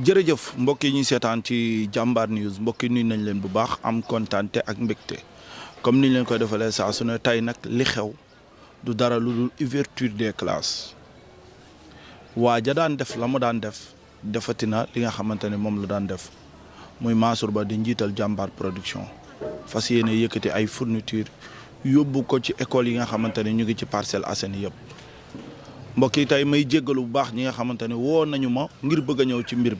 jërëjëf mbokk yi ñuy seetaan ci Jambar News mbokk yi nuyu nañ leen bu baax am kontaante ak mbégte comme niñ leen koy defalee saa su ne tey nag li xew du dara lu dul ouverture des classes waa ja daan def la mu daan def defati na li nga xamante ne moom la daan def muy Mansour Ba di njiital Jambar production fas yéene yëkkati ay fourniture yóbbu ko ci école yi nga xamante ne ñu ngi ci Parcelles Assainies yëpp. mbokk yi tey may jéggalu bu baax ñi nga xamante ne woo nañu ma ngir bëgg a ñëw ci mbir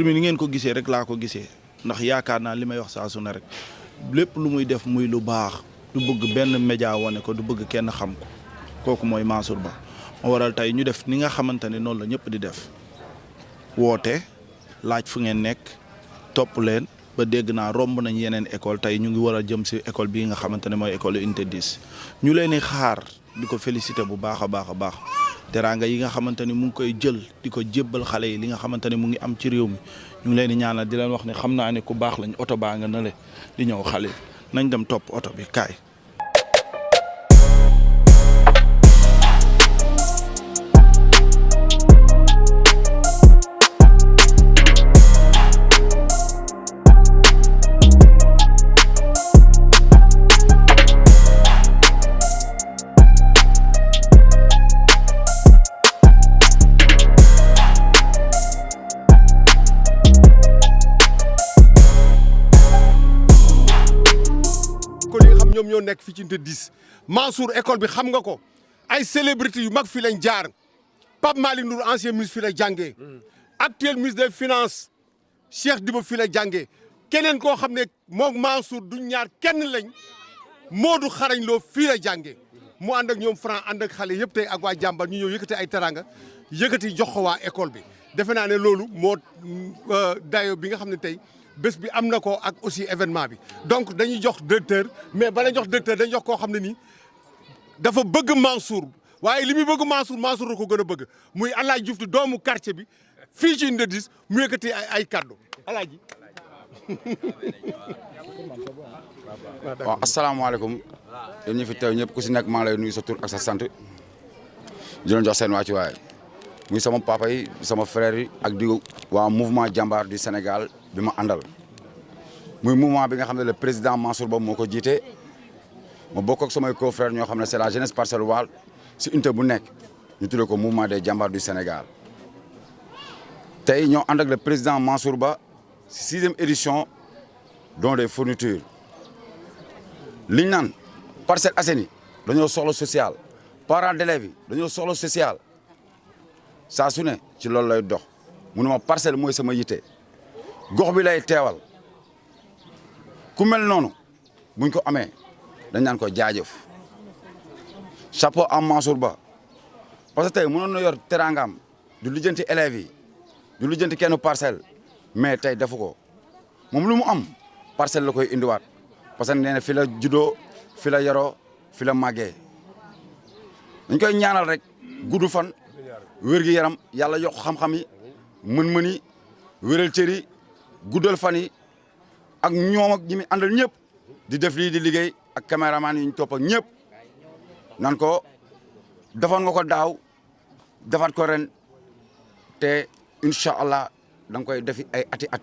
mi ni ngeen ko gisee rek laa ko gisee ndax yaakaar naa li may wax saa su ne rek lépp lu muy def muy lu baax du bëgg benn média wane ko du bëgg kenn xam ko kooku mooy Mansour Ba moo waral tey ñu def ni nga xamante ne noonu la ñëpp di def woote laaj fu ngeen nekk topp leen ba dégg naa romb nañ yeneen école tey ñu ngi war a jëm si école bii nga xamante ne mooy école unité 10 ñu leen di xaar di ko féliciter bu baax a baax a baax teraanga yi nga xamante ni mu ngi koy jël di ko jébbal xale yi li nga xamante ne mu ngi am ci réew mi ñu ngi leen di ñaanal di leen wax ne xam naa ne ku baax lañ oto baa nga nale di ñëw xale nañ dem topp oto bi kaay. ñoom ñoo nekk fii ci unité 10 Mansour école bi xam nga ko ay célébrité yu mag fii lañ jaar Pape Malick Ndour ancien ministre fii la jàngee actuel ministre des finances Cheikh Diba fii la jàngee keneen koo xam ne moom Mansour du ñaar kenn lañ Modou Xarañ Lo fii la jàngee mu ànd ak ñoom franc ànd ak xale yëpp tey ak waa Jambar ñu ñëw yëkkati ay teranga yëkkati jox ko waa école bi defe naa ne loolu moo dayo bi nga xam ne tey bés bi am na ko ak aussi événement bi donc dañuy jox directeur mais bala jox directeur dañuy jox koo xam ne nii dafa bëgg Mansour waaye li muy bëgg Mansour la ko gën a bëgg muy Alaaji Diouf di doomu quartier bi fii ci unité 10 mu yëkkati ay kaddu Alaaji. waaw asalaamaaleykum yéen ñi fi teew ñëpp ku si nekk maa ngi lay nuyu sa tur ak sa sant di leen jox seen wàccuwaay muy sama papa yi sama frère yi ak di waa mouvement Jambar du Sénégal bi ma àndal muy mouvement bi nga xam ne le président Mansour Ba moo ko jiite ma bokk ak samay co-frères ñoo xam ne c'est la jeunesse parcelloise si unité bu nekk ñu tuddee ko mouvement des Jambar du Sénégal tey ñoo ànd ak le président Mansour Ba si 6e édition don des fournitures liñ naan Parcelles Assainies dañoo soxla social parents d'élèves yi dañoo soxla social saa su ne ci loolu lay dox mu ne ma parcelle mooy sama yite gox bi lay teewal ku mel noonu buñ ko amee dañ naan ko jaajëf chapeau am Mansour Ba parce que tey mënoon na yor teraangam du lijjanti élèves yi du lijjanti kenn parcelle mais tey defu ko moom lu mu am parcelle la koy indiwaat parce que nee na fi la juddoo fi la yaroo fi la màggee dañ koy ñaanal rek gudd fan wér gi yaram yàlla yokk xam-xam yi mën-mën yi wéral cër yi guddal fan yi ak ñoom ak ñi mi àndal ñëpp di def lii di liggéey ak caméraman yi ñu topp ak ñëpp nan ko defoon nga ko daaw defaat ko ren te incha allah da nga koy defi ay ati at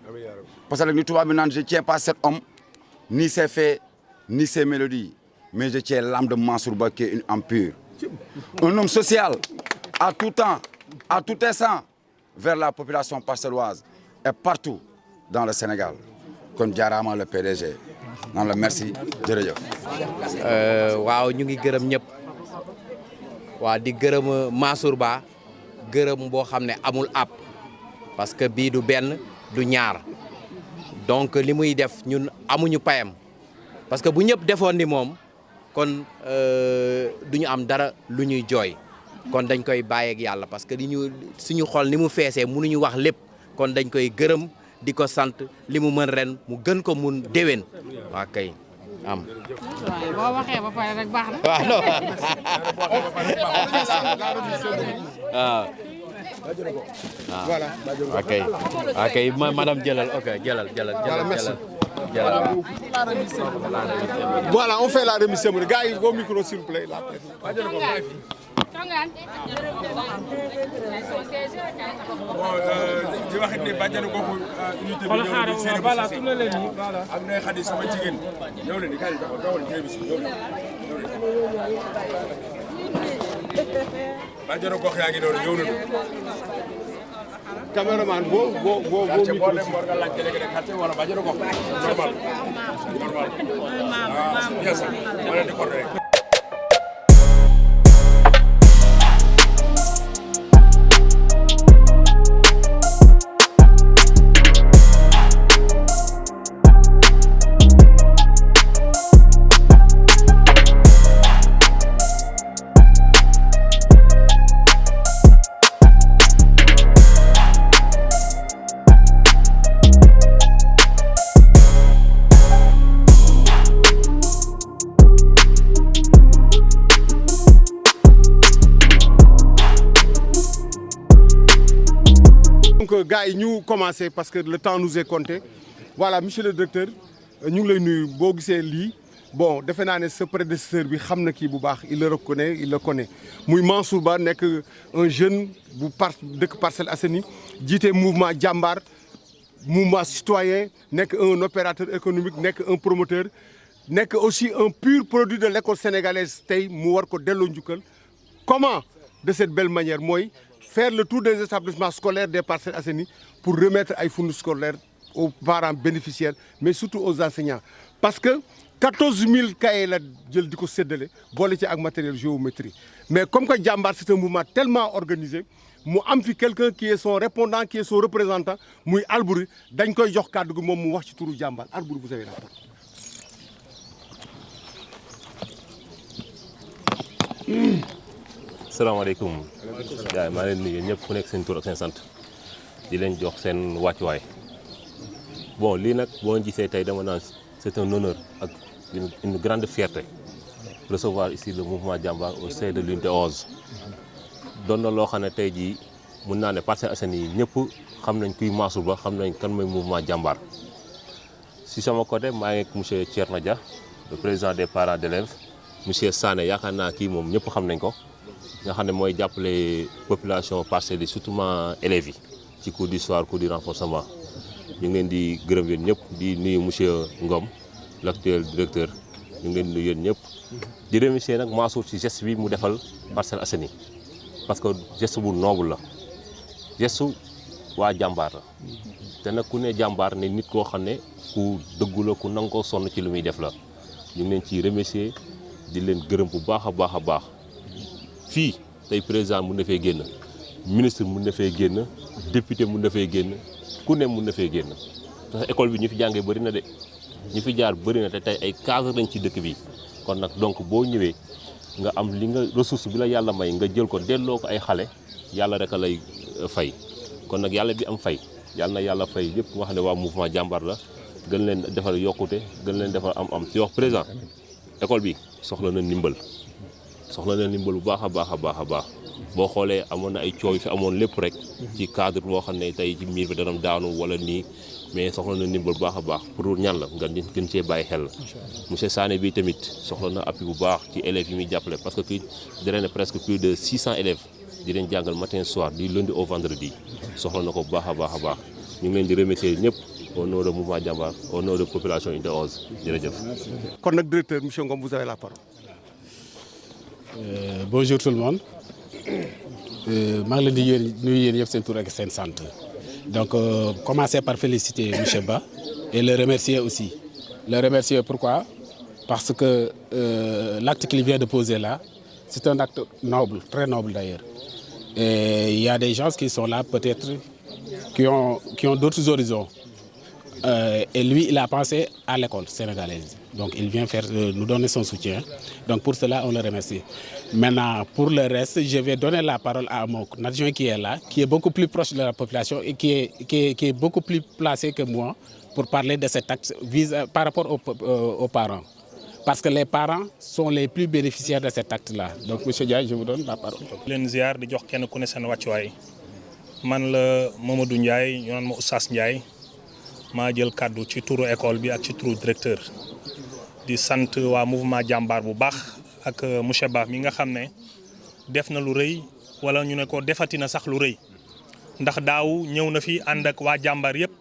parce que ni tubaab bi naan je tiens pas cet homme ni ses faits ni ses mélodies mais je tiens l'âme de Mansour Ba qui est une âme pure un homme social à tout temps à tout instant vers la population parcelloise et partout dans le Sénégal kon jaaraama le PDG naan la merci jërëjëf. waaw ñu ngi gërëm ñëpp waa di gërëm Mansour Ba gërëm boo xam ne amul app parce que bii du benn du ñaar donc li muy def ñun amuñu payam parce que bu ñëpp defoon ni moom kon duñu am dara lu ñuy jooy kon dañ koy bàyyeeg yàlla parce que suñu xol ni mu feesee mënuñu wax lépp kon dañ koy gërëm di ko sant li mu mën ren mu gën ko mun déwén waa kay am. boo waxee ba pare rek baax na. waaw non waaw. voilà. ok madame jëlal ok jëlal. Voilà, on fait la remise cérémonie. Gars, yi au micro s'il vous plaît. di wax ni bàjjenu goxu unité bi ñëw di seen voilà tourné leen ni voilà ak Ndeye Khady sama jigéen ñëw leen ni kay dawal télévision ñëw leen bàjjenu gox yaa ngi doon ñëw nañu caméraman boo micro war nga laaj délégué de quartier wala bàjjenu gox normal bien ça wala di coordonné donc gars yi ñu commencé parce que le temps nous est compté voilà monsieur le directeur ñu ngi lay nuyu boo gisee lii bon defe naa ne sa prédécesseur bi xam na kii bu baax il le reconnaît il le connaît muy Mansour Ba nekk un jeune bu dëkk Parcelles Assainies jiite mouvement jàmbaar mouvement citoyen nekk un opérateur économique nekk un promoteur nekk aussi un pur produit de l'école sénégalaise tey mu war ko delloo njukkal comment de cette belle manière mooy faire le tour des établissements scolaires des Parcelles Assainies pour remettre ay fourniture scolaire aux parents bénéficiaires mais surtout aux enseignants parce que 14 000 cahiers la jël di ko séddale boole ci ak matériel géométrie mais comme que jàmbaar c'est un mouvement tellement organisé mu am fi quelqu'un qui est son répondant qui est son représentant muy Albouri dañ koy jox kàddu gi moom mu wax ci turu jàmbaar Albouri vous avez la parole. salaamaaleykum gars yi maa leen nuyu ñëpp ku nekk seen tur ak seen sant di leen jox seen wàccuwaay bon lii nag boo gisee tey dama naan c'est un honneur ak une grande fierté recevoir ici le mouvement Jambar au sein de l'unité 11 doon na loo xam ne tey jii mun naa ne Parcelles Assainies yi ñëpp xam nañ kuy Mansour Ba xam nañ kan mooy mouvement Jambar si sama côté maa ngi ak monsieur Thierno Dia le président des parents d'élèves monsieur Sané yaakaar naa kii moom ñëpp xam nañ ko nga xam ne mooy jàppale population parcelles yi surtout élèves yi ci cours du soir cours du renforcement ñu ngi leen di gërëm yéen ñëpp di nuyu monsieur Ngom l'actuel directeur ñu ngi leen di nuyu yéen ñëpp di remercier nag Mansour ci geste bi mu defal Parcelles Assainies parce que geste bu noble la geste waa jàmbaar la te nag ku ne jàmbaar ne nit koo xam ne ku dëggu la ku nangoo sonn ci lu muy def la ñu ngi leen ciy remercier di leen gërëm bu baax a baax a baax fii tey président mun na fee génn ministre mun na fee génn député mun na fee génn ku ne mun na fee génn parce que école bi ñu fi jàngee bëri na de ñu fi jaar bëri na te tey ay cadre lañ ci dëkk bi kon nag donc boo ñëwee nga am li nga ressource bi la yàlla may nga jël ko delloo ko ay xale yàlla rek a lay fay kon nag yàlla bi am fay yàlla na yàlla fay yëpp nga xam ne waa mouvement jàmbar la gën leen defal yokkute gën leen defal am ci wax président école bi soxla na ndimbal bu baax a baax a baax a baax boo xoolee amoon na ay coow yu fi amoon lépp rek ci cadre boo xam ne tey ci miir bi dana daanu wala nii mais soxla na ndimbal bu baax a baax pour ñan la nga gën cee bàyyi xel monsieur Sané bi tamit soxla na appui bu baax ci élèves yi muy jàppale parce que kii dina ne presque plus de 600 élèves di leen jàngal matin soir du lundi au vendredi soxla na ko bu baax a baax a baax ñu ngi leen di remercier ñëpp au nom de mouvement Jambar au nom de population unité 11 jërëjëf. kon nag directeur monsieur Ngom vous avez la parole. Bonjour tout le monde maa ngi leen di nuyu yéen yëpp seen tur ak seen sant donc commencer par féliciter monsieur Ba et le remercier aussi le remercier pourquoi parce que l'acte qu'il vient de poser là c'est un acte noble très noble d'ailleurs et il y a des gens qui sont là peut-être qui ont d'autres horizons et lui il a pensé à l'école sénégalaise donc il vient nous donner son soutien donc pour cela on le remercie. Maintenant pour le reste je vais donner la parole à mon adjoint qui est là qui est beaucoup plus proche de la population et qui est beaucoup plus placé que moi pour parler de cet acte par rapport aux parents parce que les parents sont les plus bénéficiaires de cet acte-là donc monsieur Ndiaye je vous donne la parole. leen ziar di jox kenn ku ne seen wàccuwaay man la Mamadou Ndiaye ñu naan ma Oustaz Ndiaye maa jël kàddu ci turu école bi ak ci turu directeur di sant waa mouvement jàmbaar bu baax ak monsieur Ba mi nga xam ne def na lu rëy wala ñu ne ko defati na sax lu rëy ndax daaw ñëw na fi ànd ak waa jàmbaar yëpp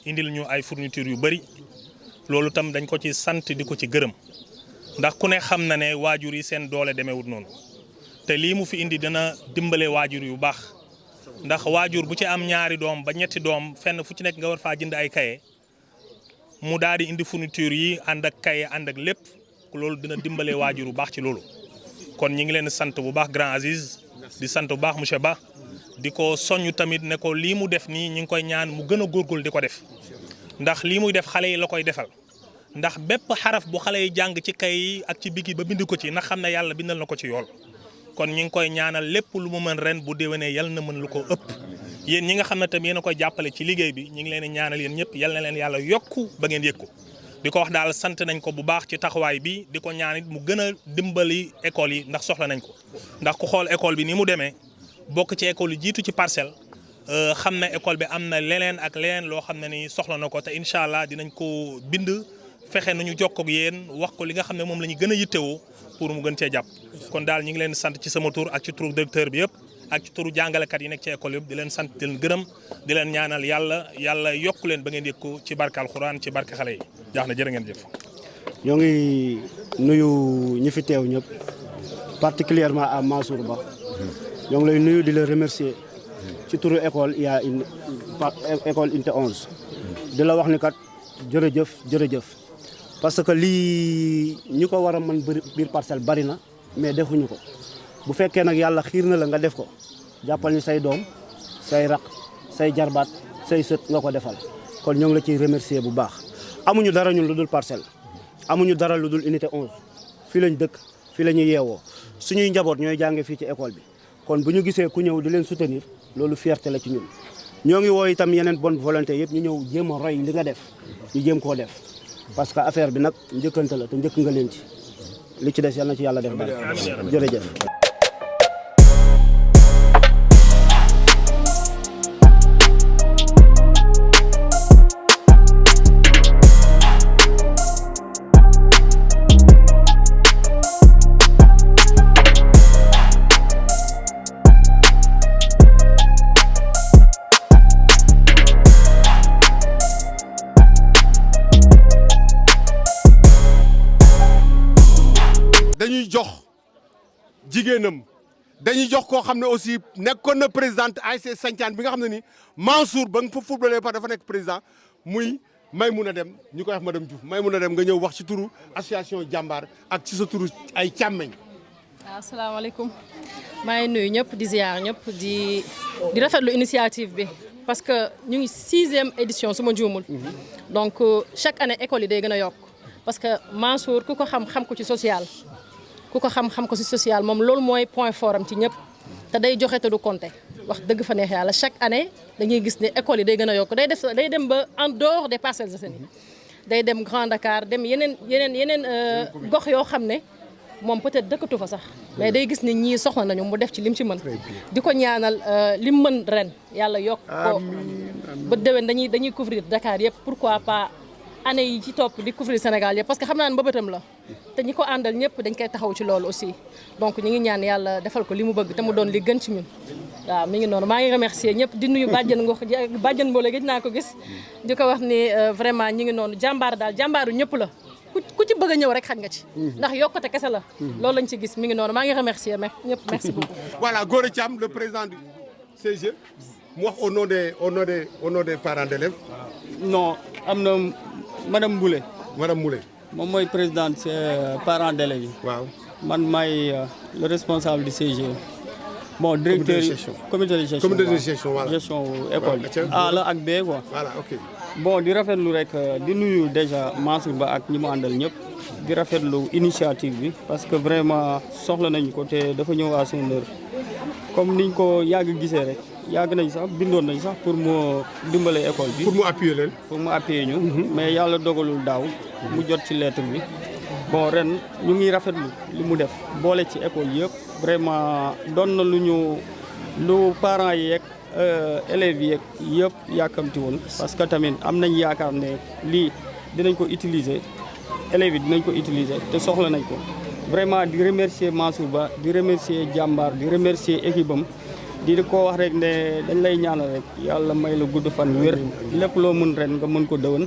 indil ñu ay fourniture yu bëri loolu tam dañ ko ci sant di ko ci gërëm ndax ku ne xam na ne waajur yi seen doole demeewut noonu te lii mu fi indi dina dimbale waajur yu baax ndax waajur bu ci am ñaari doom ba ñetti doom fenn fu ci nekk nga war faa jënd ay kaye mu daal di indi fourniture yi ànd ak kaye ànd ak lépp loolu dina dimbale waajur bu baax ci loolu kon ñi ngi leen sant bu baax grand Aziz di sant bu baax monsieur Ba di ko soññ tamit ne ko lii mu def nii ñi ngi koy ñaan mu gën a góorgóorlu di ko def ndax lii muy def xale yi la koy defal ndax bépp xaraf bu xale yi jàng ci kay yi ak ci bigi ba bind ko ci na xam ne yàlla bindal na ko ci yool kon ñi ngi koy ñaanal lépp lu mu mën ren bu déwénee yal na mën lu ko ëpp yéen ñi nga xam ne tam yéen a koy jàppale ci liggéey bi ñi ngi leen di ñaanal yéen ñëpp yal na leen yàlla yokku ba ngeen yëg ko di ko wax daal sant nañ ko bu baax ci taxawaay bi di ko ñaan it mu gën a dimbali école yi ndax soxla nañ ko ndax ku xool école bi ni mu demee bokk ci école yi jiitu ci parcelle xam na école bi am na leneen ak leneen loo xam ne ni soxla na ko te incha allah dinañ ko bind fexe nu ñu jokkoo ak yéen wax ko li nga xam ne moom la ñu gën a yittewoo pour mu gën cee jàpp kon daal ñu ngi leen sant ci sama tur ak ci turu directeur bi yëpp ak ci turu jàngalekat yi nekk ci école yëpp di leen sant di leen gërëm di leen ñaanal yàlla yokku leen ba ngeen yëg ko ci barke alxuraan ci barke xale yi jaax na jërë ngeen jëf. ñoo ngi nuyu ñi fi teew ñëpp particulièrement à Mansour Ba ñoo ngi lay nuyu di la remercier ci turu école il y a une école unité 11 di la wax ni kat jërëjëf parce que lii ñi ko war a mën biir parcelle bari na mais defuñu ko bu fekkee nag yàlla xiir na la nga def ko jàppal ni say doom say raq say jarbaat say sët nga ko defal kon ñoo ngi la ciy remercier bu baax amuñu dara ñun lu dul parcelle amuñu dara lu dul unité 11 fii lañ dëkk fii la ñuy yeewoo suñuy njaboot ñooy jànge fii ci école bi kon bu ñu gisee ku ñëw di leen soutenir loolu fierté la ci ñun ñoo ngi woo itam yeneen bonne volonté yëpp ñu ñëw jéem a roy li nga def ñu jéem koo def parce que affaire bi nag njëkkante la te njëkk nga leen ci li ci des yal na ci yàlla def bari jërëjëf. dañuy jox jigéenam dañuy jox koo xam ne aussi nekkoon na présidente ASC Santhiane bi nga xam ne ni Mansour ba nga fa footballé par dafa nekk président muy Maymouna Dem ñu koy wax madame Diouf Maymouna Dem nga ñëw wax ci turu association jàmbaar ak ci sa turu ay càmmeñ. waaw asalaamaaleykum maa ngi nuyu ñëpp di ziar ñëpp di rafetlu initiative bi parce que ñu ngi 6e édition su ma juumul donc chaque année école yi day gën a yokk parce que Mansour ku ko xam ko ci social. ku ko xam ko ci social moom loolu mooy point fort am ci ñëpp te day joxe te du compter wax dëgg fa neex yàlla chaque année dañuy gis ne école yi day gën a yokk day dem ba en dehors des Parcelles Assainies day dem Grand Dakar dem yeneen gox yoo xam ne moom peut-être dëkkatu fa sax mais day gis ne ñii soxla nañu mu def ci lim ci mën di ko ñaanal lim mën ren yàlla yokk ko ba déwén dañuy couvrir Dakar yëpp pourquoi pas année yi ci topp di couvrir Sénégal yëpp parce que xam naa ne mbëbëtam la te ñi ko àndal ñëpp dañ koy taxaw ci loolu aussi donc ñu ngi ñaan yàlla defal ko li mu bëgg te mu doon li gën ci ñun waaw mi ngi noonu maa ngi remercier ñëpp di nuyu bàjjen ngox bàjjen mboole gëj naa ko gis di ko wax ni vraiment ñi ngi noonu jàmbaar daal jàmbaaru ñëpp la ku ci bëgg a ñëw rek xaj nga ci ndax yokkute kese la loolu lañ ci gis mi ngi noonu maa ngi remercier ñëpp merci beaucoup voilà Gora Thiam le président du CG mu wax au nom des parents d'élèves. non am na madame Moulé. madame Moulé. moom mooy présidente parents d'élèves yi. waaw man maay le responsable du CG. bon directeur comité de gestion voilà gestion école bi. A la ak B quoi. voilà ok. bon di rafetlu rek di nuyu déjà Mansour Ba ak ñi mu àndal ñëpp. di rafetlu initiative bi parce que vraiment soxla nañu ko te dafa ñëw à son heure comme niñ ko yàgg gisee rek. yàgg nañ sax bindoon nañ sax pour mu dimbale école bi. pour mu appuyer leen. pour mu appuyer ñu. mais yàlla dogalul daaw mu jot ci lettre bi. bon ren ñu ngi rafetlu li mu def boole ci école yëpp vraiment doon na lu parents yeeg élèves yeeg yëpp yàkkamti woon. parce que tamit am nañ yaakaar ne lii dinañ ko utiliser élèves yi dinañ ko utiliser te soxla nañ ko vraiment di remercier Mansour Ba di remercier Jambar di remercier équipe am di ko wax rek ne dañ lay ñaanal rek yàlla may la gudd fan wér lépp loo mën ren nga mën ko dëwën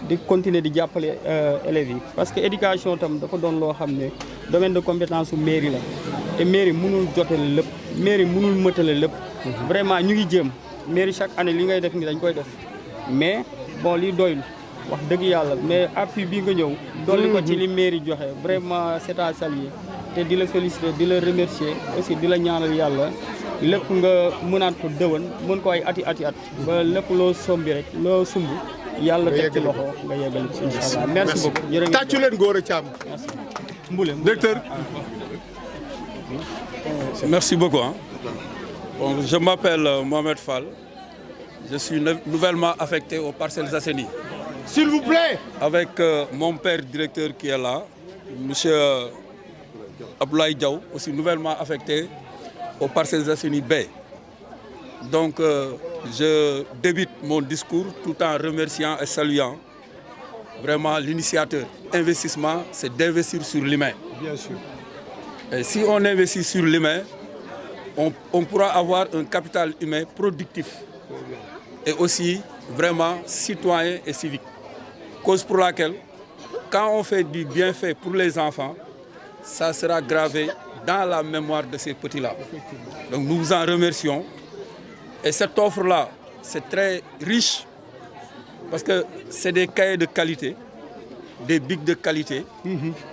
di continuer di jàppale élèves yi parce que éducation tam dafa doon loo xam ne domaine de compétence su mairie la te mairie mënul jotale lépp mairie mënul mëtale lépp vraiment ñu ngi jéem mairie chaque année li ngay def ni dañ koy def mais bon li doylu wax dëgg yàlla mais appui bi nga ñëw dolli ko ci li mairie joxe vraiment c'est à saluer te di la féliciter di la remercier aussi di la ñaanal yàlla lépp nga mënaat ko dëwën mën ko ay ati at ba lépp loo sombi rek loo sumb yàlla teg ci loxo nga yeggal ci inchallah merci beaucoup jërë ngeen tàccu leen Gora Thiam Mboulé directeur merci beaucoup hein. Bon, je m'appelle Mohamed Fall je suis nouvellement affecté aux Parcelles Assainies. S'il vous plaît. Avec mon père directeur qui est là, monsieur Abdoulaye Diaw, aussi nouvellement affecté aux Parcelles Assainies B. Donc je débute mon discours tout en remerciant et saluant vraiment l'initiateur. Investissement, c'est d'investir sur l'humain. Bien sûr. Et si on investit sur l'humain, on pourra avoir un capital humain productif et aussi vraiment citoyen et civique. Cause pour laquelle, quand on fait du bienfait pour les enfants, ça sera gravé dans la mémoire de ces petits-là. Donc nous vous en remercions. Et cette offre-là, c'est très riche parce que c'est des cahiers de qualité, des bics de qualité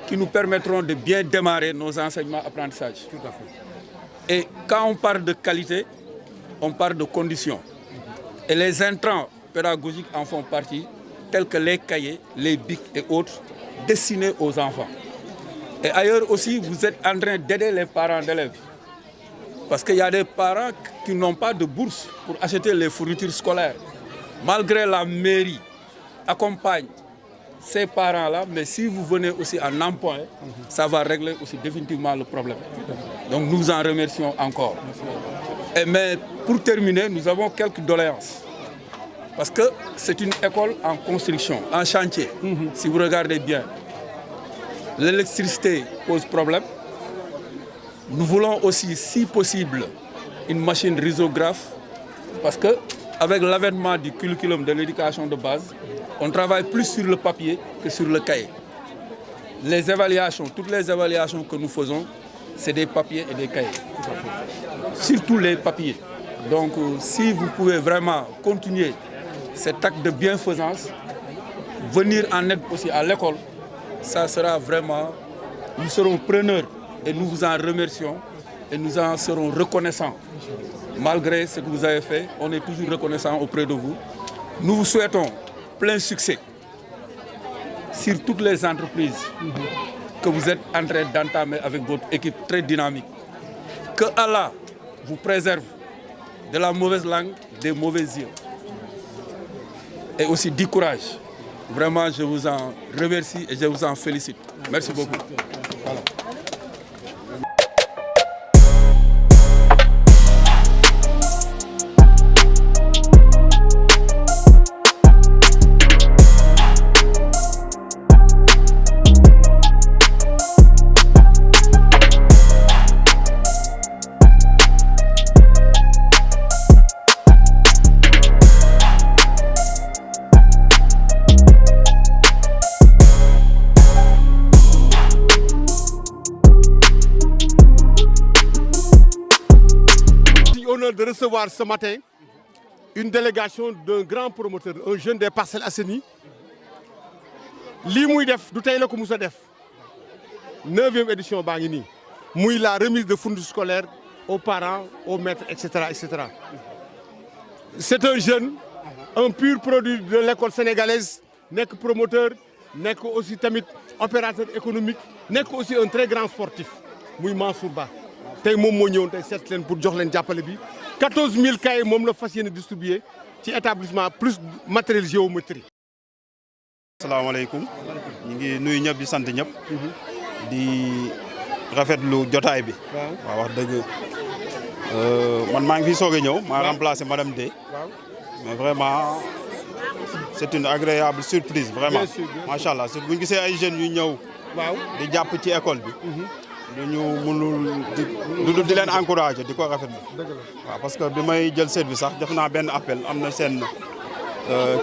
qui nous permettront de bien démarrer nos enseignements apprentissages. Tout à fait. Et quand on parle de qualité, on parle de conditions. Et les intrants pédagogiques en font partie, tels que les cahiers, les bics et autres, destinés aux enfants. Et ailleurs aussi, vous êtes en train d'aider les parents d'élèves. Parce qu'il y a des parents qui n'ont pas de bourse pour acheter les fournitures scolaires. Malgré la mairie accompagne ces parents-là, mais si vous venez aussi en emploi, ça va régler aussi définitivement le problème. Donc nous en remercions encore. Mais pour terminer, nous avons quelques doléances. Parce que c'est une école en construction, en chantier, si vous regardez bien. L'électricité pose problème. Nous voulons aussi, si possible, une machine risographe, parce qu'avec l'avènement du curriculum de l'éducation de base, on travaille plus sur le papier que sur le cahier. Les évaluations, toutes les évaluations que nous faisons, c'est des papiers et des cahiers. Surtout les papiers. Donc, si vous pouvez vraiment continuer cet acte de bienfaisance, venir en aide aussi à l'école, ça sera vraiment, nous serons preneurs et nous vous en remercions et nous en serons reconnaissants. Malgré ce que vous avez fait, on est toujours reconnaissants auprès de vous. Nous vous souhaitons plein succès sur toutes les entreprises que vous êtes en train d'entamer avec votre équipe très dynamique. Que Allah vous préserve de la mauvaise langue, des mauvais yeux. Et aussi du courage. Vraiment, je vous en remercie et je vous en félicite. Merci beaucoup. Voilà. De recevoir ce matin une délégation d'un grand promoteur, un jeune des Parcelles Assainies. Li muy def du tay la ko musa def 9e édition baa ngi nii muy la remise de fournitures scolaires aux parents, aux maîtres, etc., etc. C'est un jeune, un pur produit de l'école sénégalaise, nekk promoteur, nekk aussi tamit opérateur économique, nekk aussi un très grand sportif muy Mansour Ba. Tey moom moo ñëwoon tey seet leen pour jox leen jàppale bi 14 000 cahiers moom la fas yéene distribué ci établissement plus matériel géométrie. asalaamaaleykum ñu ngi nuyu ñëpp di sant ñëpp. di rafetlu jotaay bi. waaw wax dëgg man maa ngi fi soog a ñëw maa remplacé madame D. mais vraiment c'est une agréable surprise vraiment. macha allah bu ñu gisee ay jeunes yu ñëw. di jàpp ci école bi. ñu mënul di leen encourager di ko rafetlu. waaw parce que bi may jël service sax def naa benn appel am na seen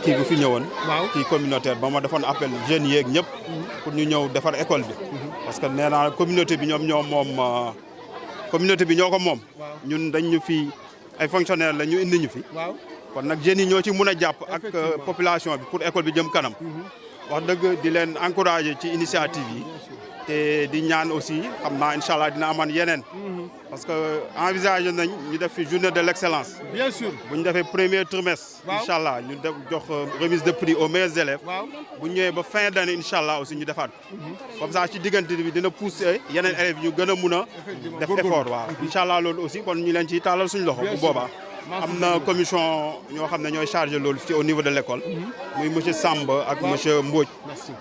kii bu fi ñëwoon. kii communautaire ba ma defoon appel jeunes yeeg ñëpp. pour ñu ñëw defar école bi. parce que nee naa communauté bi ñoo ko moom. ñun dañ ñu fi ay fonctionnaires la ñu indi ñu fi. kon nag jeunes yi ñoo ci mun a jàpp ak population bi pour école bi jëm kanam. wax dëgg di leen encourager ci initiative yi. te di ñaan aussi xam naa incha allah dina amaan yeneen. parce que envisagé nañ ñu def fi journée de l' excellence. bien sûr bu ñu defee premier trimestre. incha allah ñu def jox remise de prix aux meilleurs élèves. bu ñu ñëwee ba fin d' année incha allah aussi ñu defaat comme ça ci diggante bi dina pousser yeneen élèves ñu gën a mun a. def effort waaw incha allah loolu aussi kon ñu leen ciy taalal suñu loxo. bu boobaa am na commission ñoo xam ne ñooy chargé loolu ci au niveau de l' école. muy monsieur Samb ak monsieur Mbodj.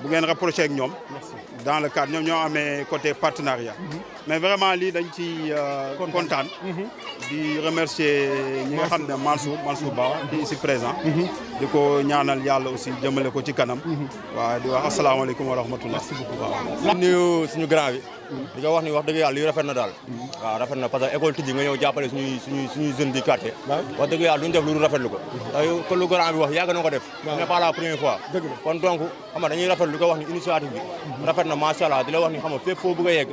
bu ngeen rapproché ak ñoom. dans le cadre ñoom ñoo amee côté partenariat. mais vraiment lii dañ ci kontaan. di remercier ñi nga xam ne Mansour Ba di ici présent. di ko ñaanal yàlla aussi jëmale ko ci kanam. waaw di wax asalaamaaleykum wa rahmatullah. waaw nuyu suñu grand bi. di ko wax ni wax dëgg yàlla lii rafet na daal. waaw rafet na parce que école tijji nga ñëw jàppale suñuy jeunes du quartier. wax dëgg yàlla duñ def lu rafetlu ko. te lu grand bi wax yàgg na ko def. ce n'est pas la première fois. kon donc xam nga dañuy rafetlu ko wax ni initiative bi. rafet na macha allah di la wax ni xam nga fépp foo bëgg a yegg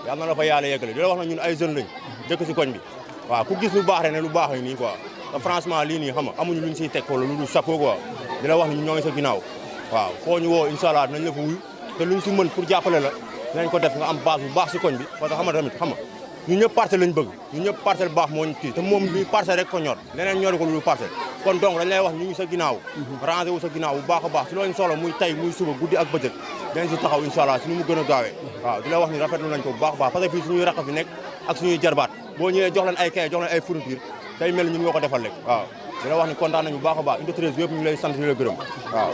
yàlla na la fa yàlla yeggale di la wax na ñun ay jeunes lañ dëkk si koñ bi waaw ku gis lu baax rek ne lu baax nii quoi te franchement lii nii xam nga amuñu luñ siy teg wala lu dul sakko quoi di la wax ni ñoo ngi sa ginnaaw waaw foo ñu woo incha allah dinañ la fa wuyu te luñ si mën pour jàppale la dinañ ko def nga am base bu baax si koñ bi parce que xam nga tamit xam nga ñun ñëpp parcelle lañ bëgg ñun ñëpp parcelle baax moo ñu kii te moom luy parcelle rek ko ñor leneen ñor ko lu parcelle kon donc dañ lay wax ñu ngi sa ginnaaw rangé wu sa ginnaaw bu baax a baax si loolu soxla muy tay muy suba guddi ak bëccëg dañ si taxaw incha allah si ni mu gën a gaawee waaw di la wax ni rafetlu nañ ko bu baax a baax parce que fii suñuy rakk fi nekk ak suñuy jarbaat boo ñëwee jox leen ay kay jox leen ay fourniture day mel ni ñun ñoo ko defal rek waaw di la wax ni kontaan nañu bu baax a baax unité 13 bi yëpp ñu lay sant di la gërëm waaw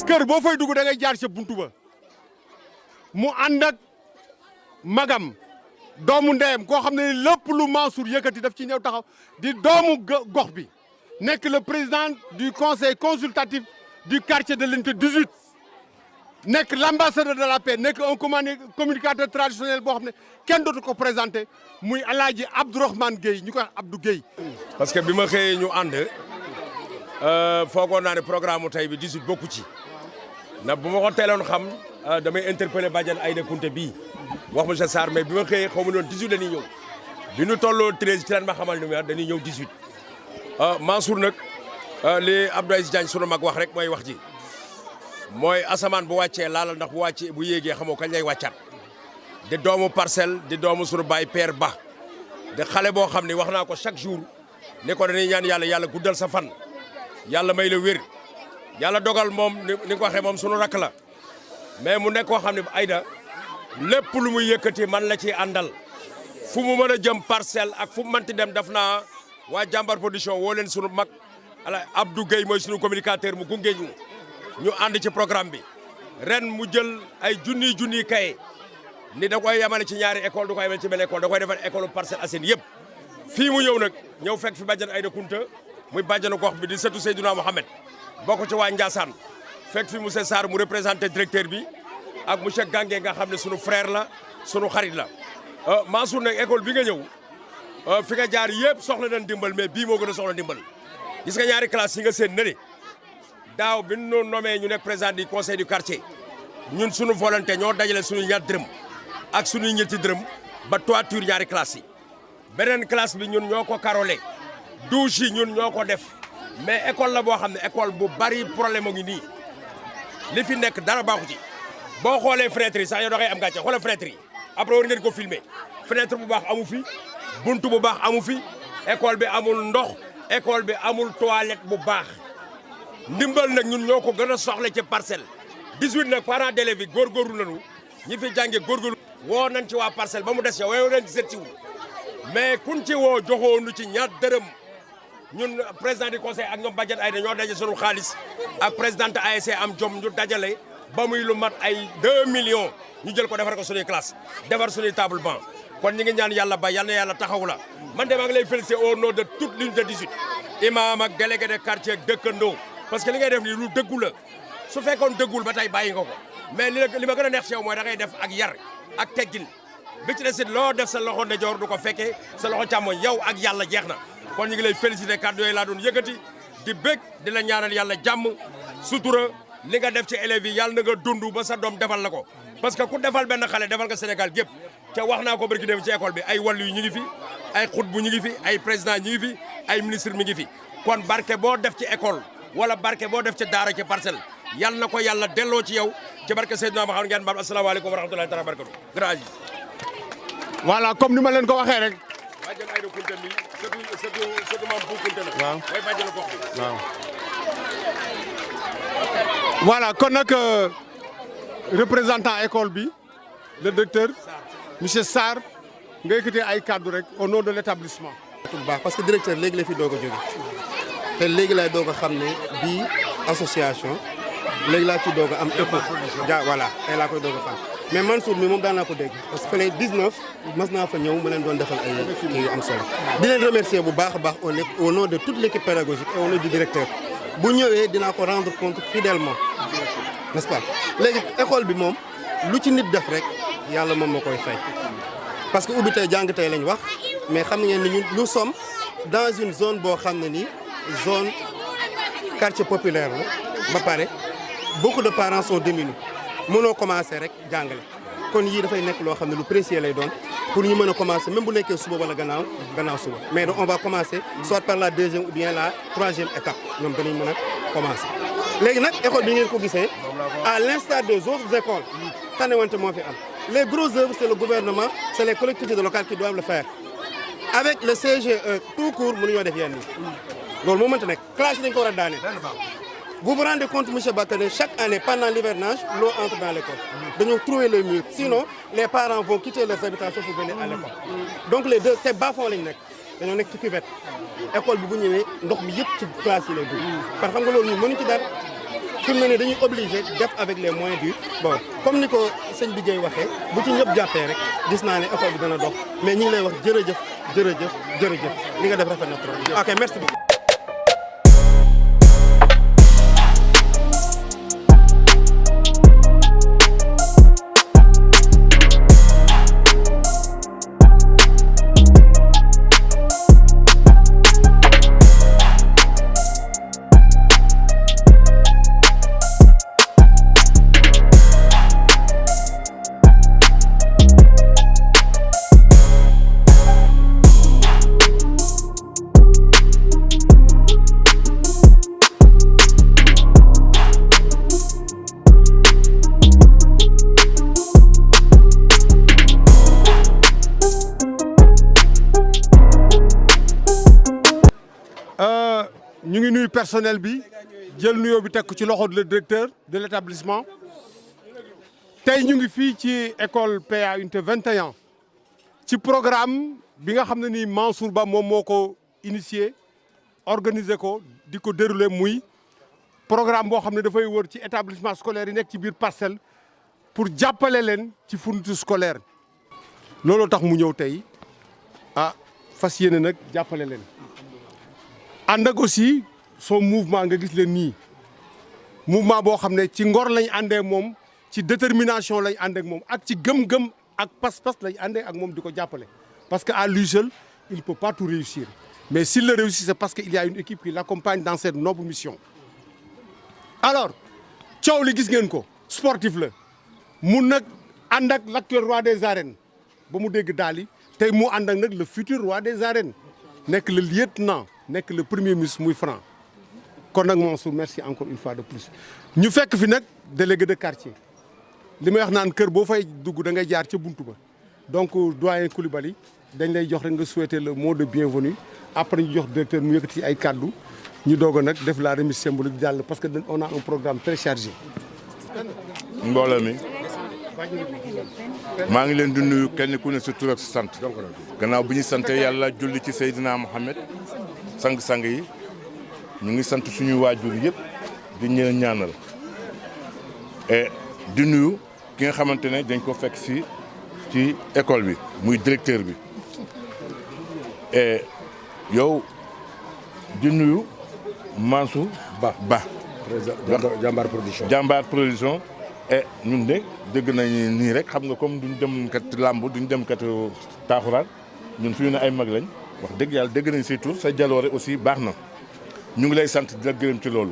kër boo fay dugg da ngay jaar sa buntu ba mu ànd ak magam doomu ndeyam koo xam ne lépp lu Mansour yëkkati daf ci ñëw taxaw di doomu gox bi nekk le président du conseil consultatif du quartier de l'unité 18 nekk l'ambassadeur de la paix nekk un communicateur traditionnel boo xam ne kenn dootu ko présenté muy Alaaji Abdourahmane Gueye ñu koy wax Abdou Gueye. parce que bi ma xëyee ñu ànd foogoon naa ne programme mu tey bi 18 bokku ci ndax bu ma ko teeloon xam damay interpellé Badiane Aïda Kounté bii wax monsieur Sarr mais bi ma xëyee xaw ma noonu 18 la ñuy ñëw bi ñu tolloo 13 ci lan ma xamal ni dañuy ñëw 18. Mansour nag li Abdou Aziz Diagne sunu mag wax rek mooy wax ji mooy asamaan bu wàccee laalal ndax bu wàccee bu yéegee xamoo kañ lay wàccaat di doomu parcelle di doomu sunu baay père Ba di xale boo xam ne wax naa ko chaque jour ne ko dañuy ñaan yàlla guddal sa fan yàlla may la wér yàlla dogal moom ni nga ko waxee moom sunu rakk la mais mu nekk koo xam ne Aïda lépp lu muy yëkkati man la ci àndal fu mu mën a jëm parcelle ak fu mu mënti dem daf naa waa jàmbar production woo leen sunu mag ala Abdou Gueye mooy sunu communicateur mu gunge ñu ànd ci programme bi ren mu jël ay junniy kaye ni da koy yemale ci ñaari école da koy yemale ci benn école da koy defal école Parcelles Assainies yëpp fii mu ñëw nag ñëw fekk fi Badiane Aïda Kounté muy bàjjanu gox bi di sëtu Seydouna Mohamed bokk ci waa Ndiassane fekk fi monsieur Sarr mu représenté directeur bi ak monsieur Gange nga xam ne sunu frère la sunu xarit la Mansour nag école bi nga ñëw fi nga jaar yëpp soxla nañ dimbal mais bii moo gën a soxla dimbal gis nga ñaari classe yi nga seen ne daaw bi ñu nommé ñu nekk président du conseil du quartier ñun sunu volonté ñoo dajale sunu ñaar dërëm ak sunu ñetti dërëm ba toiture ñaari classe yi beneen classe bi ñun ñoo ko carrelé douche yi ñun ñoo ko def mais école la boo xam ne école bu bari problème ngi nii li fi nekk dara baaxu ci boo xoolee fenêtre yi sax yow da ngay am gàcce xoolee fenêtre yi après war ngeen ko filmer fenêtre bu baax amu fi buntu bu baax amu fi école bi amul ndox école bi amul toilette bu baax ndimbal nag ñun ñoo ko gën a soxla ci parcelle 18 nag parents d'élèves yi góorgóorlu nañu ñi fi jànge góorgóorlu woo nañ ci waa parcelle ba mu des yow yow leen seet si wu mais kun ci woo joxoonu ci ñaar dërëm ñun président du conseil ak ñoom Badiane Aïda ñoo daje sunu xaalis ak présidente ASC am jom ñu dajale ba muy lu mat ay 2 millions ñu jël ko defar ko suñuy classe defar suñuy table banc kon ñi ngi ñaan yàlla ba yal na yàlla taxaw la man de maa ngi lay féliciter au nom de toute l'unité 18 imam ak délégué de quartier ak dëkkandoo parce que li ngay def nii lu dëggu la su fekkoon dëggul ba tey bàyyi nga ko mais li ma gën a neex ci yow mooy da ngay def ak yar ak teggin bi ci des it loo def sa loxo ndeyjoor du ko fekkee sa loxo càmmoñ yow ak yàlla jeex na kon ñu ngi lay féliciter kàddu yooyu laa doon yëkkati di bég di la ñaanal yàlla jàmm sutura li nga def ci élèves yi yàlla na nga dund ba sa doom defal la ko parce que ku defal benn xale defal nga Sénégal gépp te wax naa ko barki dem ci école bi ay wàllu yu ñu ngi fi ay xutbu ñu ngi fi ay président ñu ngi fi ay ministre mi ngi fi kon barke boo def ci école wala barke boo def ci daara ci parcelle yal na ko yàlla delloo ci yow ci barke Seydina Muhammad ngeen baal asalaamaaleykum wa rahmatulahi taala barakatu grâce voilà comme ni ma leen ko waxee rek. bàjjen Ayda Kounta mi surtout maam bu Kounta la. waaw mooy bàjjenu gox bi. waaw. voilà kon nag représentant école bi le directeur monsieur Sarr nga yëkkatee ay kaddu rek au nom de l' établissement. bu baax parce que directeur léegi la fi doog a jóge te léegi lay doog a xam ne bii association léegi laa ci doog a am épo ja voilà tey laa koy doog a xam mais Mansour mi moom daan naa ko dégg parce que fële 19 mas naa fa ñëw ma leen doon defal ay kii yu am solo di leen remercier bu baax a baax au nom de toute l' équipe pédagogique et au nom du directeur bu ñëwee dinaa ko rendre compte fidèlement n'est-ce pas léegi école bi moom lu ci nit def rek yàlla moom moo koy fay parce que ubbi tey jàng tey lañ wax mais xam ngeen ni nous sommes dans une zone boo xam ne nii zone quartier populaire la ba pare beaucoup de parents sont démunis mënoo commencer rek jàngale kon yii dafay nekk loo xam ne lu précieux lay doon pour ñu mën a commencer même bu nekkee suba wala gannaaw suba mais donc on va commencer soit par la deuxième ou bien la troisième étape ñoom danañ mën a commencer. léegi nag école bi ngeen ko gisee à l'instar des autres écoles tanewante moo fi am les gros œuvres c'est le gouvernement c'est les collectivités locales qui doivent le faire avec le CGE tout court mënuñoo def yenn yi loolu moo mënta nekk classe yi dañ ko war a daane. Vous vous rendez compte, M. Bakane, chaque année, pendant l'hivernage, l'eau entre dans l'école. Nous trouver le mur. Sinon, les parents vont quitter leurs habitations pour venir à l'école. Donc, les deux, c'est bas fond. Nous sommes ci cuvette. École, si vous avez ndox mi yépp ci classe yi lay dugg. Par exemple, loolu ñu mënu ci dara. Fi mu ne nii dañuy obligé def avec les moyens du bon. Comme ni ko sëñ bi Guèye waxee, bu ci ñëpp jàppee rek gis naa ne école bi dana dox. Mais ñi ngi lay wax jërëjëf, jërëjëf, jërëjëf. Li nga def rafet na trop. OK, merci beaucoup. ñu ngi nuyu personnel bi jël nuyoo bi teg ko ci loxo le directeur de l'établissement tey ñu ngi fii ci école PA unité 21 ci programme bi nga xam ne nii Mansour Ba moom moo ko initié organisé ko di ko déroulé muy programme boo xam ne dafay wër ci établissement scolaire yi nekk ci biir parcelle pour jàppale leen ci fourniture scolaire looloo tax mu ñëw tey fas yéene nag jàppale leen. ànd ak aussi son mouvement nga gis leen nii mouvement boo xam ne ci ngor lañ àndee moom ci détermination lañ àndee ak moom ak ci gëm-gëm ak pas-pas lañ àndee ak moom di ko jàppale. parce que à lui seul il ne peut pas tout réussir mais s'il le réussit c'est parce qu'il y a une équipe qui l'accompagne dans cette noble mission. alors coow li gis ngeen ko sportif la mun nag ànd ak l'actuel roi des arènes ba mu dégg daal yi tey mu ànd ak nag le futur roi des arènes nekk le lieutenant. nekk le premier ministre muy Franc kon nag Mansour merci encore une fois de plus ñu fekk fi nag délégué de quartier li may wax naan kër boo fay dugg da ngay jaar ca buntu ba donc doyen Coulibaly dañ lay jox rek nga souhaiter le mot de bienvenue après ñu jox directeur mu yëkkati ay kaddu ñu doog a nag def la remise symbolique jàll parce que on a un programme très chargé. mbooloo mi maa ngi leen di nuyu kenn ku ne sa tur ak sa sant gannaaw bi ñu sante yàlla julli ci Seydina Mohamed. sang-sang yi ñu ngi sant suñu waajur yëpp di ñaan ñaanal et di nuyu ki nga xamante ne dañ ko fekk si ci école bi muy directeur bi et yow di nuyu Mansour Ba. Jambar production. Jambar production et ñun de dëgg nañu nii rek xam nga comme duñ dem kat làmb duñ dem kat taaxuraan ñun fi ñu ne ay mag lañ wax dëgg yàlla dëgg nañ say tur sa jaloore aussi baax na ñu ngi lay sant di la gërëm ci loolu.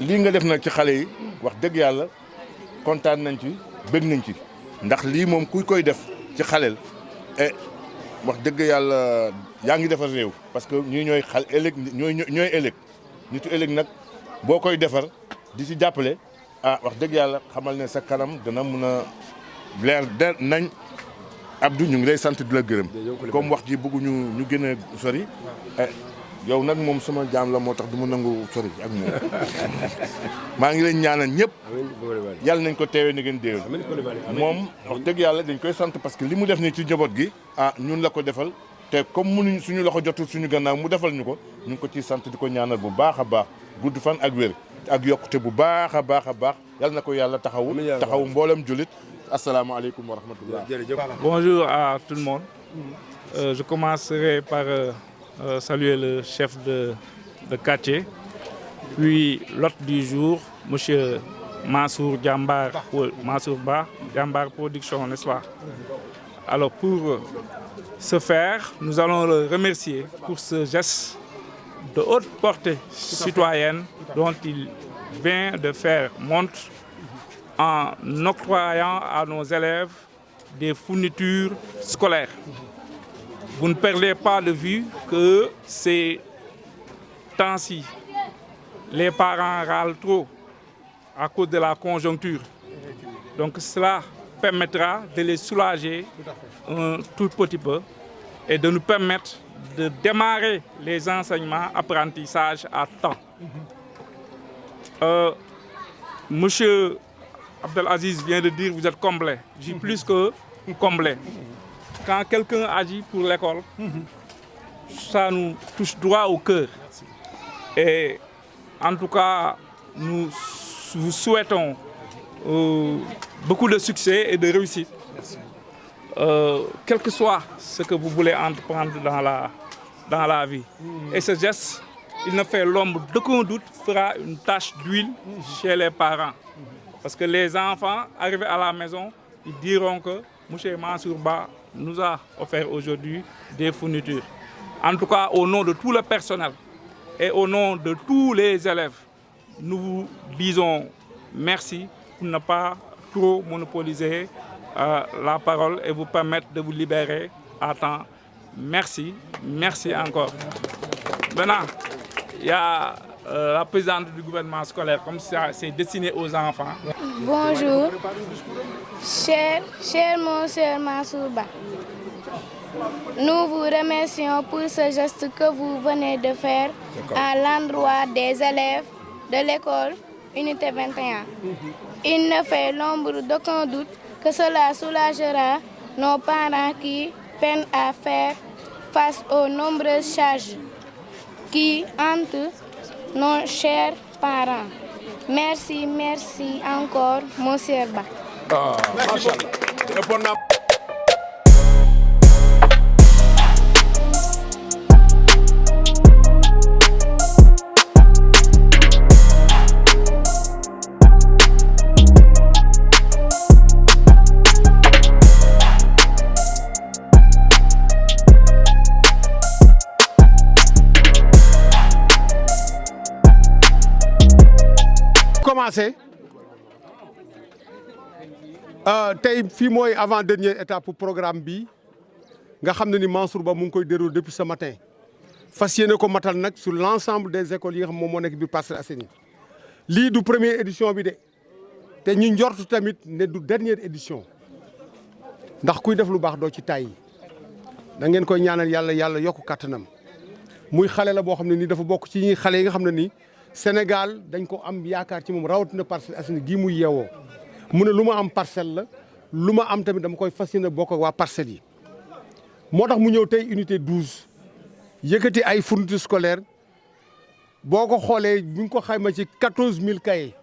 lii nga def nag ci xale yi wax dëgg yàlla kontaan nañ ci bëgg nañ ci ndax lii moom ku koy def ci xaleel et wax dëgg yàlla yaa ngi defar réew parce que ñii ñooy xal ëllëg ñooy ëllëg nitu ëllëg nag boo koy defar di ci jàppale wax dëgg yàlla xamal ne sa kanam dana mun a leer nañ Abdou ñu ngi lay sant di la gërëm comme wax ji bëgguñu ñu gën a sori yow nag moom sama jaam la moo tax du ma nangu sori ak moom maa ngi leen ñaanal ñëpp yàlla nañ ko teewee ni ngeen déewal moom wax dëgg yàlla dañ koy sant parce que li mu def nii ci njaboot gi ñun la ko defal te comme mënuñ suñu loxo jotul suñu gannaaw mu defal ñu ko ñu ngi ko ciy sant di ko ñaanal bu baax a baax gudd fan ak wér ak yokkute bu baax a baax a baax yàlla na ko yàlla taxawu mboolem jullit asalaamaaleykum wa rahmatullah. Bonjour à tout le monde. Je commencerai par saluer le chef de quartier, puis l'hôte du jour, monsieur Mansour Ba, Jambar Production, n'est-ce pas? Alors pour ce faire, nous allons le remercier pour ce geste de haute portée citoyenne dont il vient de faire montre en octroyant à nos élèves des fournitures scolaires. Vous ne perdez pas de vue que ces temps-ci, les parents râlent trop à cause de la conjoncture. Donc cela permettra de les soulager un tout petit peu et de nous permettre de démarrer les enseignements, apprentissages à temps. Monsieur Abdelaziz vient de dire que vous êtes comblé. Je dis plus que comblé. Quand quelqu'un agit pour l'école, ça nous touche droit au cœur. Et en tout cas, nous vous souhaitons beaucoup de succès et de réussite. Quel que soit ce que vous voulez entreprendre dans la vie. Et ce geste, il ne fait l'ombre d'aucun doute, fera une tache d'huile chez les parents. Parce que les enfants, arrivés à la maison, ils diront que M. Mansour Ba nous a offert aujourd'hui des fournitures. En tout cas, au nom de tout le personnel et au nom de tous les élèves, nous vous disons merci pour ne pas trop monopoliser la parole et vous permettre de vous libérer à temps. Merci, merci encore. Maintenant, il y a la présidente du gouvernement scolaire, comme ça, c'est destiné aux enfants. Bonjour, cher monsieur Mansour Ba. Nous vous remercions pour ce geste que vous venez de faire à l'endroit des élèves de l'école Unité 21. Il ne fait l'ombre d'aucun doute que cela soulagera nos parents qui peinent à faire face aux nombreuses charges qui hantent nos chers parents. Merci, merci encore, monsieur Ba. Commencé tey fii mooy avant dernière étape pour programme bi nga xam ne ni Mansour Ba mu ngi koy déroulé depuis ce matin fas yéene ko matal nag sur l'ensemble des écoles yi nga xam moom moo nekk biir Parcelles Assainies lii du première édition bi de te ñu njort tamit ne du dernière édition ndax kuy def lu baax doo ci tàyyi da ngeen koy ñaanal yàlla yokk kattanam muy xale la boo xam ne nii dafa bokk ci ñi xale yi nga xam ne nii Sénégal dañ ko am yaakaar ci moom rawatina Parcelles Assainies gii muy yeewoo mu ne lu ma am parcelle la lu ma am tamit dama koy fas yéene bokk ak waa parcelles yi moo tax mu ñëw tey unité 12 yëkkati ay fournitures scolaires boo ko xoolee ñu ngi ko xayma ci 14000 cahiers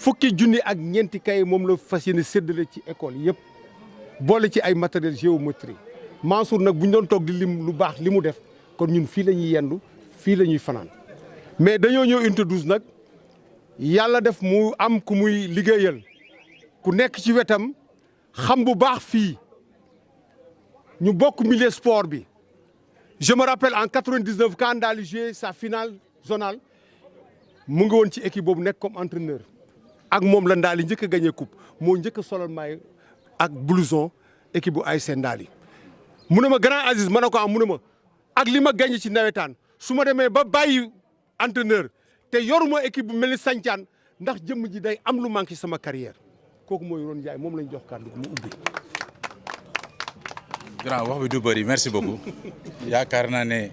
fukki junni ak ñeenti kay moom la fas yéene séddale ci école yëpp boole ci ay matériel géométrie Mansour nag bu ñu doon toog di lim lu baax li mu def kon ñun fii la ñuy yendu fii la ñuy fanaan mais dañoo ñëw unité 12 nag yàlla def mu am ku muy liggéeyal ku nekk ci wetam xam bu baax fii ñu bokk milieu sport bi je me rappelle en 99 quand Ndali joué sa finale zonale mu ngi woon ci équipe boobu nekk comme entraîneur ak moom la Ndali njëkk a gagné coupe moo njëkk a solal maay ak blouson équipe bu ASC Ndali mu ne ma grand Aziz ma ne ko am mu ne ma ak li ma gagné ci nawetaan su ma demee ba bàyyi entraîneur te yoruma équipe bu mel ni Sancaan ndax jëmm ji day am lu manqué sama carrière kooku mooy Ron Ndiaye moom lañ jox kàddu mu ubbi. grand wax bi du bëri merci beaucoup yaakaar naa ne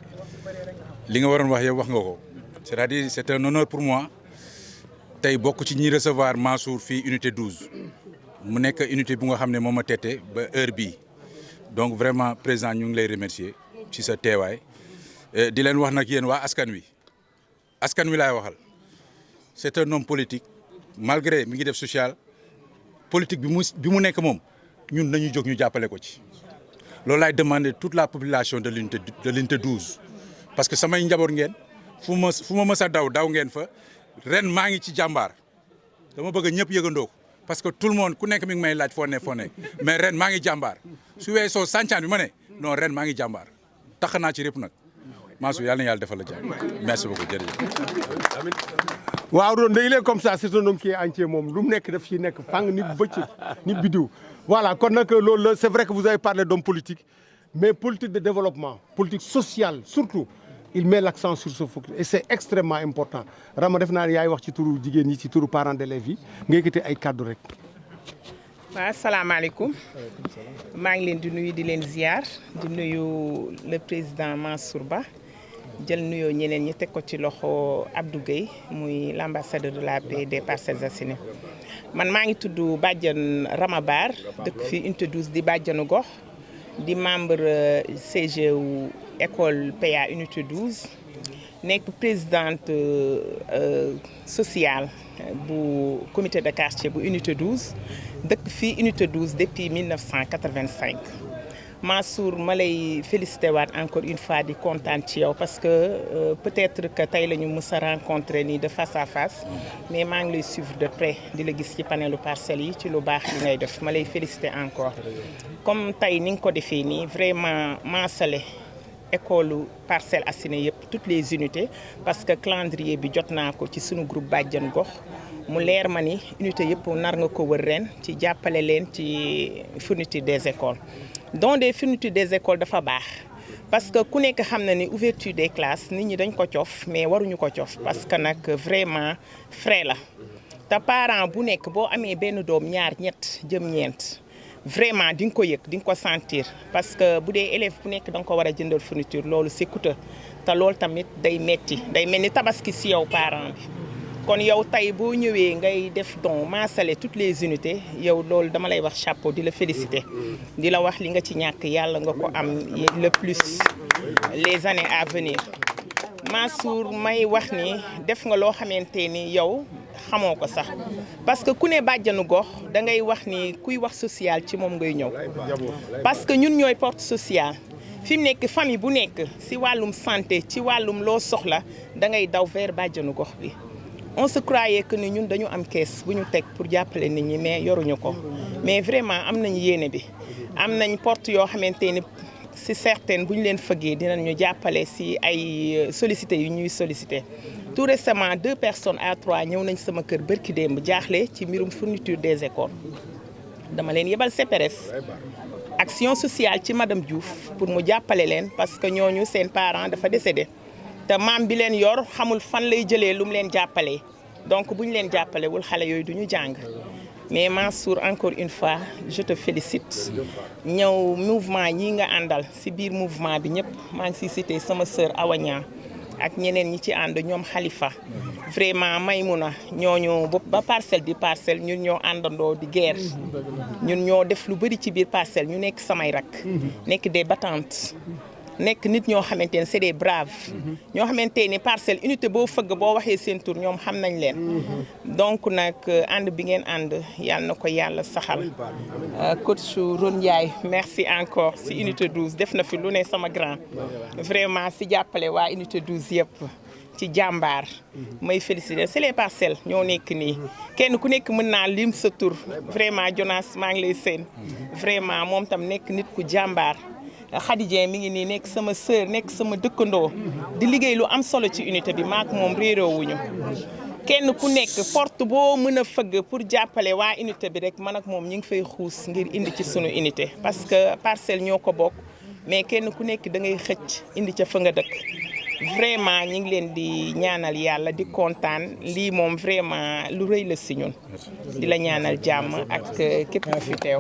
li nga waroon wax yow wax nga ko c'est-à-dire c'est un honneur pour moi tey bokk ci ñi recevoir Mansour fii unité 12 mu nekk unité bu nga xam ne moom ma tette ba heure bii donc vraiment président ñu ngi lay remercier ci sa teewaay di leen wax nag yéen waa askan wi laay waxal c'est un homme politique malgré mi ngi def social politique bi mu nekk moom ñun nañu jóg ñu jàppale ko ci loolu laay demander toute la population de l'unité 12 parce que samay njaboot ngeen fu ma mës a daw ngeen fa ren maa ngi ci jàmbaar dama bëgg ñëpp yëgandoo ko parce que tout le monde ku nekk mi ngi may laaj foo ne mais ren maa ngi jàmbaar su weesoo Sancaan bi ma ne non ren maa ngi jàmbaar tax naa ci répp nag Mansour yàlla na yàlla defal la jàmm merci beaucoup jërëjëf. waaw Ron il est comme ça c'est un homme qui est entier moom lu mu nekk daf ci nekk fang ni bëccëg ni biddiw voilà kon nag loolu la c'est vrai que vous avez parlé d'homme politique mais politique de développement politique sociale surtout il met l'accent sur ce focus et c'est extrêmement important Rama def naa ne yaay wax ci turu jigéen ñi ci turu parents d'élèves yi nga yëkkati ay kaddu rek. waaw asalaamaaleykum maa ngi leen di nuyu di leen ziar di nuyu le président Mansour Ba jël nuyoo ñeneen ñi teg ko ci loxo Abdou Gueye muy l'ambassadeur de la paix des Parcelles Assainies man maa ngi tudd Badiane Rama Bar dëkk fii unité 12 di bàjjanu gox di membre CG wu école PA unité 12 nekk présidente sociale bu comité de quartier bu unité 12 dëkk fii unité 12 depuis 1985 Mansour ma lay félicité waat encore une fois di kontaan ci yow parce que peut-être que tey la ñu mës a rencontré nii de face à face mais maa ngi lay suivre de près di la gis ci panelu parcelles yi ci lu baax li ngay def ma lay félicité encore comme tey ni nga ko defee nii vraiment maasale école Parcelles Assainies yëpp toutes les unités parce que calendrier bi jot naa ko ci sunu groupe bàjjan gox mu leer ma ni unité yëpp nar nga ko wër ren ci jàppale leen ci fourniture des écoles donc des fournitures des écoles dafa baax parce que ku nekk xam na ni ouverture des classes nit ñi dañ ko cof mais waruñu ko cof parce que nag vraiment frais la te parent bu nekk boo amee benn doom ñaar ñett jëm ñeent vraiment di nga ko yëg di nga ko sentir parce que bu dee élève bu nekk da nga ko war a jëndal fourniture loolu c'est coûteux te loolu tamit day metti day mel ni tabaski si yow parent bi kon yow tey boo ñëwee ngay def don maasale toutes les unités yow loolu dama lay wax chapeau di la féliciter di la wax li nga ci ñàkk yàlla nga ko am le plus les années à venir Mansour may wax ni def nga loo xamante ni yow xamoo ko sax parce que ku ne bàjjanu gox da ngay wax ni kuy wax social ci moom ngay ñëw parce que ñun ñooy porte sociale fi mu nekk famille bu nekk si wàllum santé ci wàllum loo soxla da ngay daw vers bàjjanu gox bi on se croyait que ni ñun dañu am kees bu ñu teg pour jàppale nit ñi mais yoruñu ko mais vraiment am nañu yéene bi am nañ porte yoo xamante ni si certaines bu ñu leen fëggee dinañu jàppale si ay sollicité yu ñuy sollicité tout récemment 2 personnes à 3 ñëw nañ sama kër bërki démb jaaxle ci mbirum fourniture des écoles dama leen yebal CPRS action sociale ci madame Diouf pour mu jàppale leen parce que ñooñu seen parent dafa décédé te maam bi leen yor xamul fan lay jëlee lu mu leen jàppalee donc bu ñu leen jàppalewul xale yooyu du ñu jàng mais Mansour encore une fois je te félicite ñëw mouvement yi nga àndal si biir mouvement bi ñëpp maa ngi siy cité sama sœur Awaña ak ñeneen ñi ci ànd ñoom Khalifa vraiment Maymuna ñooñu ba parcelle di parcelle ñun ñoo àndandoo di guerre ñun ñoo def lu bëri ci biir parcelle ñu nekk samay rak nekk des battantes nekk nit ñoo xamante ne c'est des braves ñoo xamante ni parcelle unité boo fëgg boo waxee seen tur ñoom xam nañ leen donc nag ànd bi ngeen ànd yàlla na ko yàlla saxal coach Ron Ndiaye merci encore si unité 12 def na fi lu ne sama grand vraiment si jàppale waa unité 12 yëpp ci jàmbaar may féliciter c'est les parcelles ñoo nekk nii kenn ku nekk mën naa lim sa tur vraiment Jonas maa ngi lay seen vraiment moom tam nekk nit ku jàmbaar Khadijien mi ngi nii nekk sama sœur nekk sama dëkkandoo di liggéey lu am solo ci unité bi maak moom réeroowuñu kenn ku nekk porte boo mën a fëgg pour jàppale waa unité bi rek man ak moom ñu ngi fay xuus ngir indi ci sunu unité parce que parcelle ñoo ko bokk mais kenn ku nekk da ngay xëcc indi ca fa nga dëkk vraiment ñu ngi leen di ñaanal yàlla di kontaan lii moom vraiment lu rëy la si ñun di la ñaanal jàmm ak képp ku fi teew.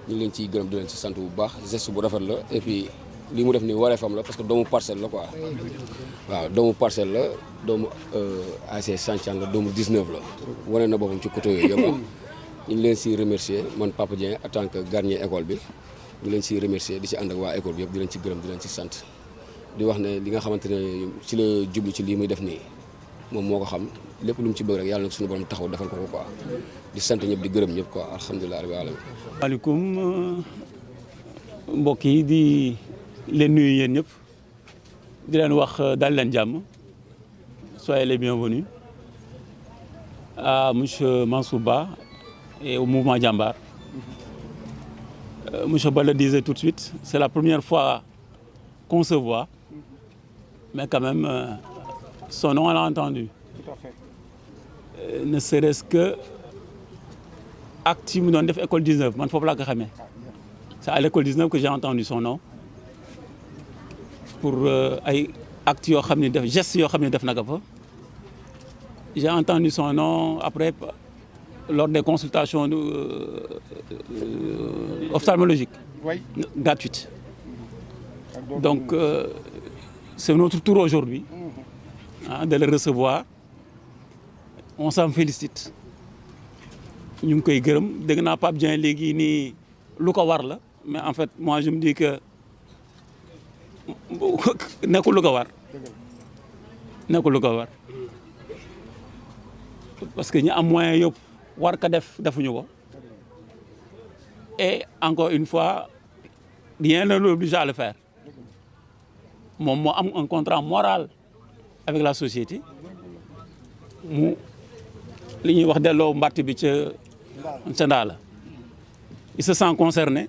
ñu ngi leen ciy gërëm di leen ci sant bu baax geste bu rafet la et puis li mu def nii wareefam la parce que doomu parcelle la quoi waaw doomu parcelle la doomu ASC Santhiane la doomu 19 la wane na boppam ci côté yooyu yëpp ñu ngi leen siy remercier man Papa Dieng en tant que gardien école bi ñu leen siy remercier di ci ànd ak waa école bi yëpp di leen ci gërëm di leen ci sant di wax ne li nga xamante ne ci la jublu ci lii muy def nii moom moo ko xam lépp lu mu ci bëgg rek yàlla nag suñu borom taxaw defal ko ko quoi di sant ñëpp di gërëm ñëpp quoi alhamdulilah rabbil alamin. maaleykum mbokk yi di leen nuyu yéen ñëpp di leen wax daal leen jàmm soyez les bienvenus à monsieur Mansour Ba et au mouvement Jambar. Monsieur Ba le disait tout de suite, c'est la première fois qu'on se voit, mais quand même son nom on l'a entendu. Tout à fait. Ne serait-ce que acte yi mu doon def école 19 man foofu laa ko xamee c'est à l'école 19 que j'ai entendu son nom pour ay actes yoo xam ne def gestes yoo xam ne def na ko fa. J'ai entendu son nom après lors des consultations ophtalmologiques gratuites. Donc c'est notre tour aujourd'hui de le recevoir. On s'en félicite. Ñu ngi koy gërëm dégg naa Pape Dieng léegi nii lu ko war la mais en fait moi je me dis que nekkul lu ko war nekkul lu ko war parce que ñi am moyen yëpp war ko def defuñu ko et encore une fois rien ne l'oblige à le faire moom moo am un contrat moral avec la société mu li ñuy wax delloo mbatt bi ca ndaa la il se sent concerné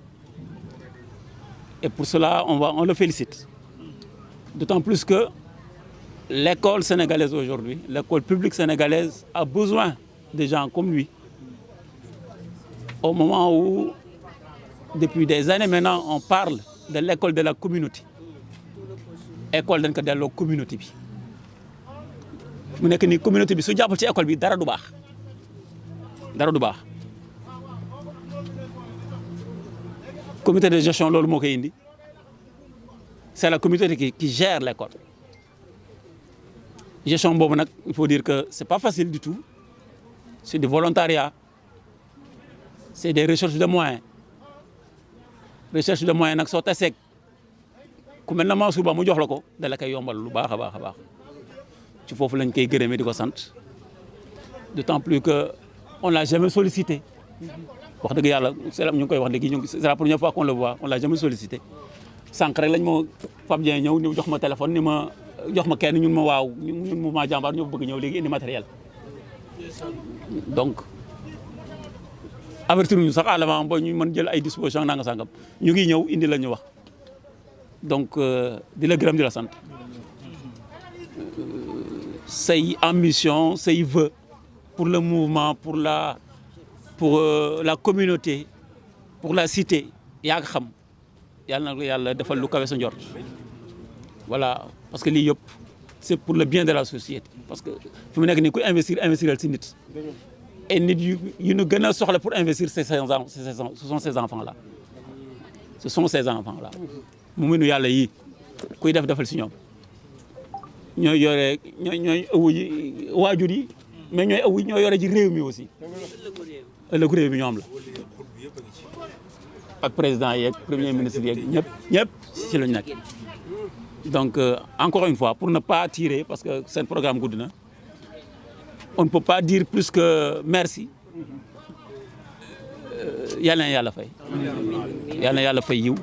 et pour cela on le félicite d'autant plus que l'école sénégalaise aujourd'hui, l'école publique sénégalaise a besoin de gens comme lui au moment où depuis des années maintenant on parle de l'école de la communauté école dañ ko delloo communauté bi mu nekk ni communauté bi su jàppal ci école bi dara du baax comité de gestion loolu moo koy indi c'est la communauté qui gère l'école gestion boobu nag il faut dire que c'est pas facile du tout c'est du volontariat c'est des recherches de moyens nag soo taseeg ku mel na Mansour Ba mu jox la ko da la koy yombal lu baax a baax a baax ci foofu lañ koy gërëmee di ko sant d'autant plus que on l'a jamais sollicité wax dëgg yàlla ñu ngi koy wax léegi c'est la première fois qu'on le voit on l'a jamais sollicité sànq rek lañ ma Pape Dieng ñëw jox ma téléphone ni ma jox ma kenn ñun ma waaw ñun mouvement Jambar ñoo bëgg ñëw léegi indi matériel donc avertir ñu sax à l'avant ba ñu mën jël ay dispositions nanga sangam ñu ngi ñëw indi la ñu wax donc di la gërëm di la sant say ambition say vœux pour le mouvement pour la communauté pour la cité yaa ngi xam yàlla na yàlla defal lu kawe sa njort voilà parce que lii yëpp c'est pour le bien de la société parce que fi mu nekk nii ku investir si nit et nit yu ñu gën a soxla pour investir ce sont ces enfants-là. Ce sont ces enfants-là. mu mënu yàlla yi kuy defal si ñoom ñooy yore ñooy ëwu yi waajur yi mais ñooy ëwu ñoo yore ci réew mi aussi ëllëgu réew mi ñoom la ak président yeeg premier ministre yeeg ñëpp ci lañu nekk. Donc encore une fois pour ne pas tirer parce que c'est un programme gudd na on ne peut pas dire plus que merci. Yàlla na yàlla fay. Yàlla na yàlla fay yiw.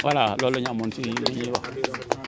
Voilà loolu la ñu amoon ci li ñuy wax.